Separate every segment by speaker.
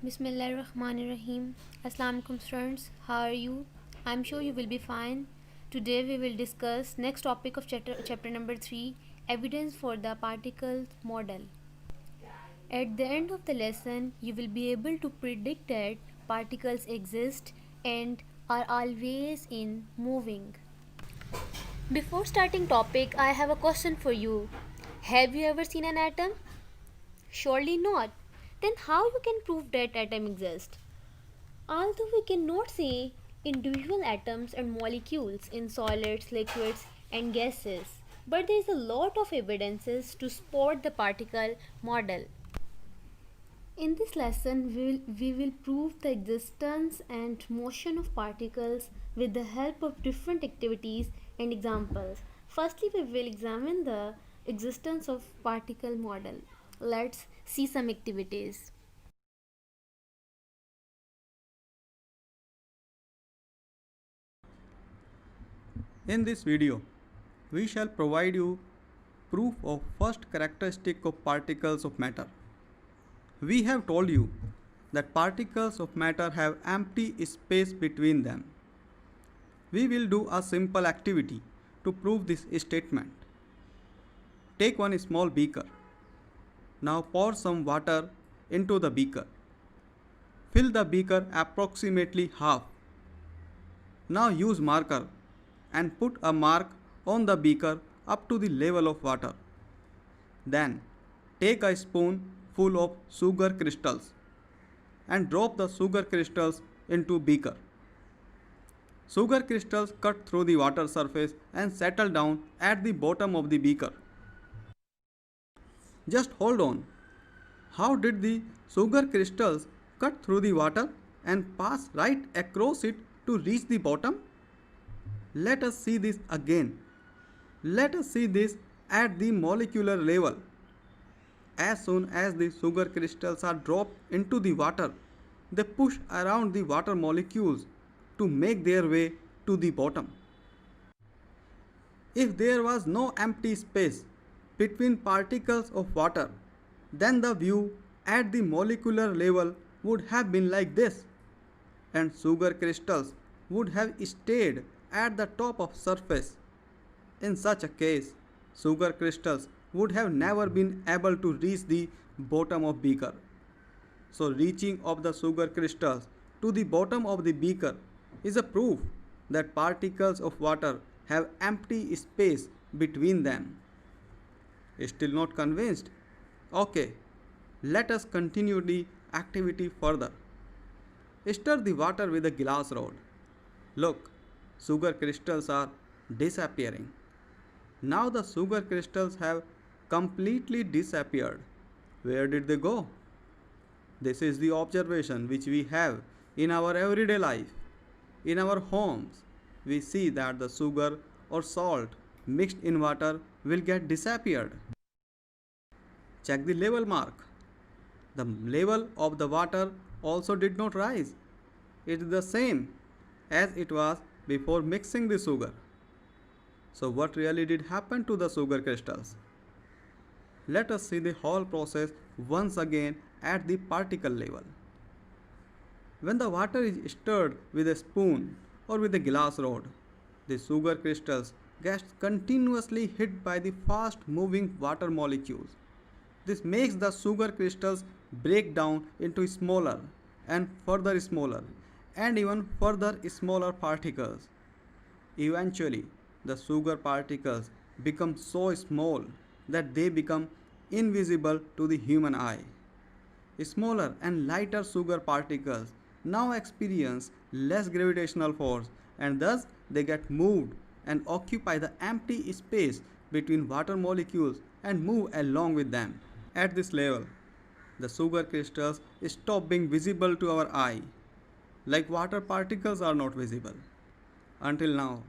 Speaker 1: Bismillahirrahmanirrahim. Assalamu alaikum students. How are you? I'm sure you will be fine. Today we will discuss next topic of chapter number 3, evidence for the particle model. At the end of the lesson, you will be able to predict that particles exist and are always in moving. Before starting topic, I have a question for you. Have you ever seen an atom? Surely not. Then how you can prove that atom exists? Although we cannot see individual atoms and molecules in solids, liquids and gases, but there is a lot of evidences to support the particle model. In this lesson, we will prove the existence and motion of particles with the help of different activities and examples. Firstly, we will examine the existence of particle model. Let's see some activities.
Speaker 2: In this video, we shall provide you proof of first characteristic of particles of matter. We have told you that particles of matter have empty space between them. We will do a simple activity to prove this statement. Take one small beaker. Now pour some water into the beaker. Fill the beaker approximately half. Now use marker and put a mark on the beaker up to the level of water. Then take a spoon full of sugar crystals and drop the sugar crystals into beaker. Sugar crystals cut through the water surface and settle down at the bottom of the beaker. Just hold on. How did the sugar crystals cut through the water and pass right across it to reach the bottom? Let us see this again. Let us see this at the molecular level. As soon as the sugar crystals are dropped into the water, they push around the water molecules to make their way to the bottom. If there was no empty space between particles of water, then the view at the molecular level would have been like this, and sugar crystals would have stayed at the top of surface. In such a case, sugar crystals would have never been able to reach the bottom of beaker. So reaching of the sugar crystals to the bottom of the beaker is a proof that particles of water have empty space between them. Still not convinced? Okay, let us continue the activity further. Stir the water with a glass rod. Look, sugar crystals are disappearing. Now the sugar crystals have completely disappeared. Where did they go? This is the observation which we have in our everyday life. In our homes, we see that the sugar or salt mixed in water will get disappeared. Check the level mark. The level of the water also did not rise. It is the same as it was before mixing the sugar. So what really did happen to the sugar crystals? Let us see the whole process once again at the particle level. When the water is stirred with a spoon or with a glass rod, the sugar crystals get continuously hit by the fast moving water molecules. This makes the sugar crystals break down into smaller and further smaller and even further smaller particles. Eventually, the sugar particles become so small that they become invisible to the human eye. Smaller and lighter sugar particles now experience less gravitational force and thus they get moved and occupy the empty space between water molecules and move along with them. At this level, the sugar crystals stop being visible to our eye, like water particles are not visible. Until now,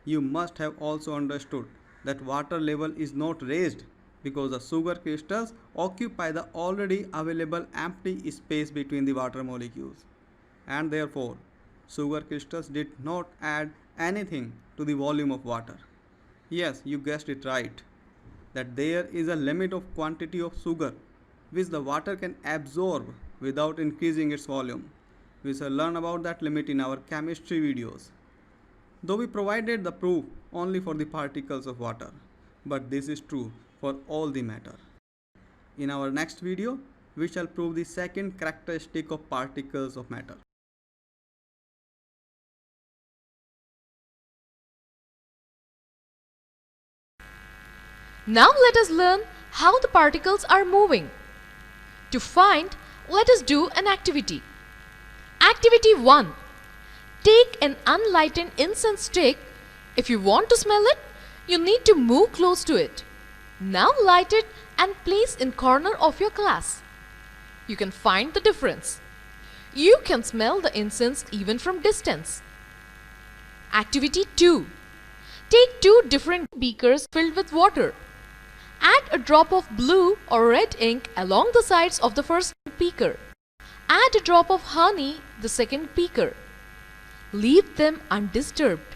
Speaker 2: you must have also understood that water level is not raised because the sugar crystals occupy the already available empty space between the water molecules, and therefore sugar crystals did not add anything to the volume of water. Yes, you guessed it right, that there is a limit of quantity of sugar which the water can absorb without increasing its volume. We shall learn about that limit in our chemistry videos. Though we provided the proof only for the particles of water, but this is true for all the matter. In our next video, we shall prove the second characteristic of particles of matter.
Speaker 3: Now let us learn how the particles are moving. To find, let us do an activity. Activity 1. Take an unlighted incense stick. If you want to smell it, you need to move close to it. Now light it and place in corner of your class. You can find the difference. You can smell the incense even from distance. Activity 2. Take 2 different beakers filled with water. Add a drop of blue or red ink along the sides of the first beaker. Add a drop of honey the second beaker. Leave them undisturbed.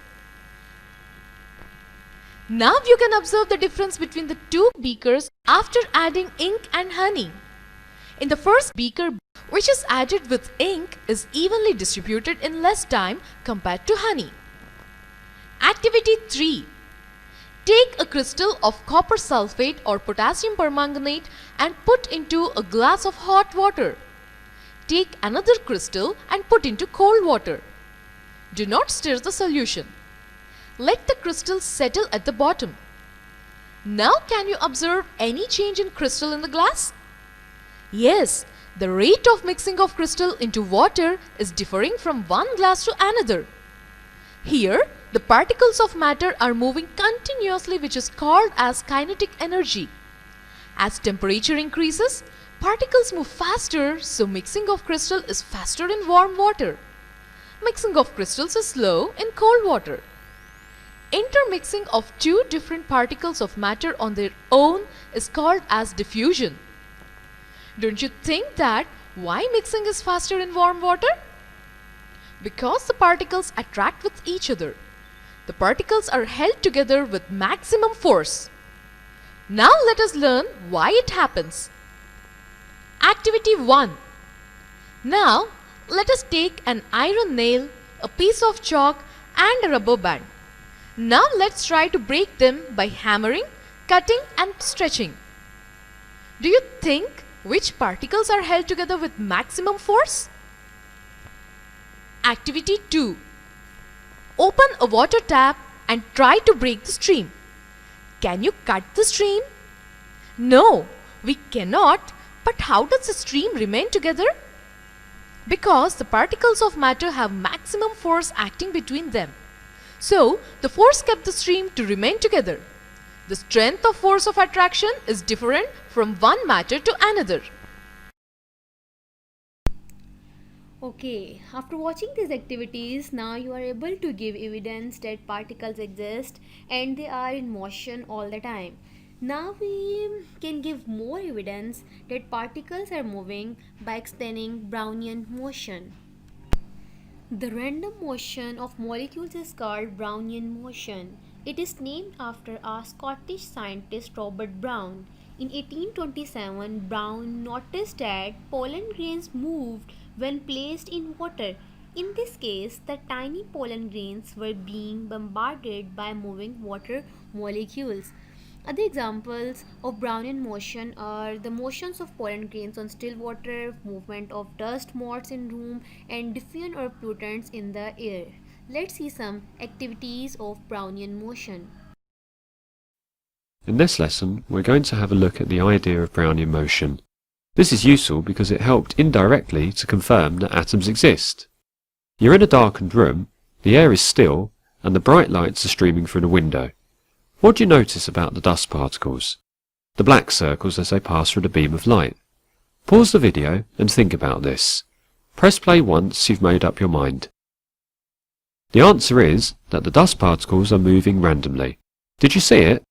Speaker 3: Now you can observe the difference between the 2 beakers after adding ink and honey. In the first beaker, which is added with ink, is evenly distributed in less time compared to honey. Activity 3. Take a crystal of copper sulfate or potassium permanganate and put into a glass of hot water. Take another crystal and put into cold water. Do not stir the solution. Let the crystal settle at the bottom. Now can you observe any change in crystal in the glass? Yes, the rate of mixing of crystal into water is differing from one glass to another. Here, the particles of matter are moving continuously, which is called as kinetic energy. As temperature increases, particles move faster, so mixing of crystal is faster in warm water. Mixing of crystals is slow in cold water. Intermixing of 2 different particles of matter on their own is called as diffusion. Don't you think that why mixing is faster in warm water? Because the particles attract with each other. The particles are held together with maximum force. Now let us learn why it happens. Activity 1. Now let us take an iron nail, a piece of chalk and a rubber band. Now let's try to break them by hammering, cutting and stretching. Do you think which particles are held together with maximum force? Activity 2. Open a water tap and try to break the stream. Can you cut the stream? No, we cannot. But how does the stream remain together? Because the particles of matter have maximum force acting between them. So, the force kept the stream to remain together. The strength of force of attraction is different from one matter to another.
Speaker 1: Okay, after watching these activities, now you are able to give evidence that particles exist and they are in motion all the time. Now we can give more evidence that particles are moving by explaining Brownian motion. The random motion of molecules is called Brownian motion. It is named after a Scottish scientist Robert Brown. In 1827, Brown noticed that pollen grains moved when placed in water. In this case, the tiny pollen grains were being bombarded by moving water molecules. Other examples of Brownian motion are the motions of pollen grains on still water, movement of dust motes in room, and diffusion of pollutants in the air. Let's see some activities of Brownian motion.
Speaker 4: In this lesson, we're going to have a look at the idea of Brownian motion. This is useful because it helped indirectly to confirm that atoms exist. You're in a darkened room, the air is still, and the bright lights are streaming through the window. What do you notice about the dust particles? The black circles as they pass through the beam of light. Pause the video and think about this. Press play once you've made up your mind. The answer is that the dust particles are moving randomly. Did you see it?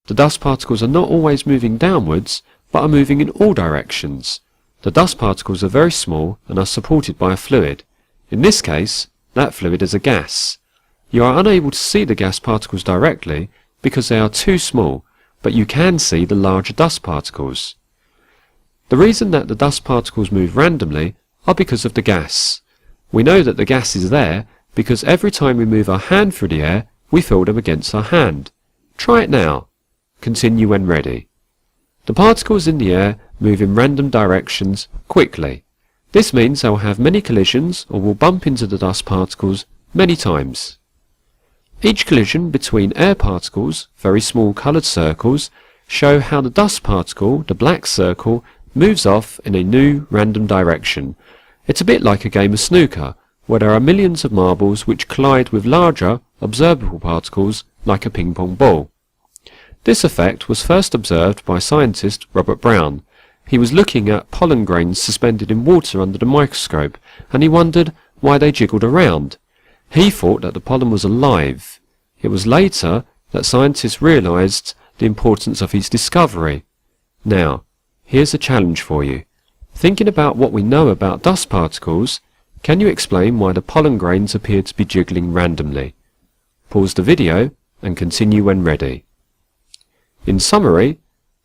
Speaker 4: The dust particles are not always moving downwards, but are moving in all directions. The dust particles are very small and are supported by a fluid. In this case, that fluid is a gas. You are unable to see the gas particles directly because they are too small, but you can see the larger dust particles. The reason that the dust particles move randomly are because of the gas. We know that the gas is there because every time we move our hand through the air, we feel them against our hand. Try it now. Continue when ready. The particles in the air move in random directions quickly. This means they will have many collisions or will bump into the dust particles many times. Each collision between air particles, very small coloured circles, show how the dust particle, the black circle, moves off in a new random direction. It's a bit like a game of snooker, where there are millions of marbles which collide with larger, observable particles like a ping-pong ball. This effect was first observed by scientist Robert Brown. He was looking at pollen grains suspended in water under the microscope, and he wondered why they jiggled around. He thought that the pollen was alive. It was later that scientists realized the importance of his discovery. Now, here's a challenge for you. Thinking about what we know about dust particles, can you explain why the pollen grains appear to be jiggling randomly? Pause the video and continue when ready. In summary,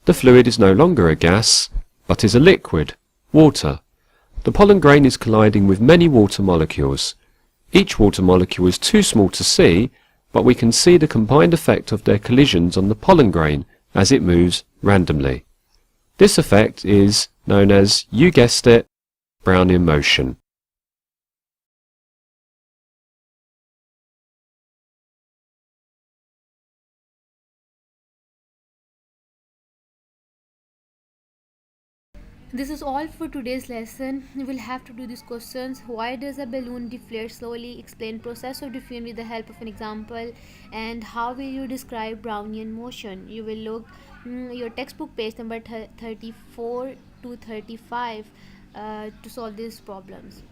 Speaker 4: the fluid is no longer a gas, but is a liquid, water. The pollen grain is colliding with many water molecules. Each water molecule is too small to see, but we can see the combined effect of their collisions on the pollen grain as it moves randomly. This effect is known as, you guessed it, Brownian motion.
Speaker 1: This is all for today's lesson. You will have to do these questions. Why does a balloon deflate slowly? Explain process of diffusion with the help of an example. And how will you describe Brownian motion? You will look your textbook page number 34 to 35 to solve these problems.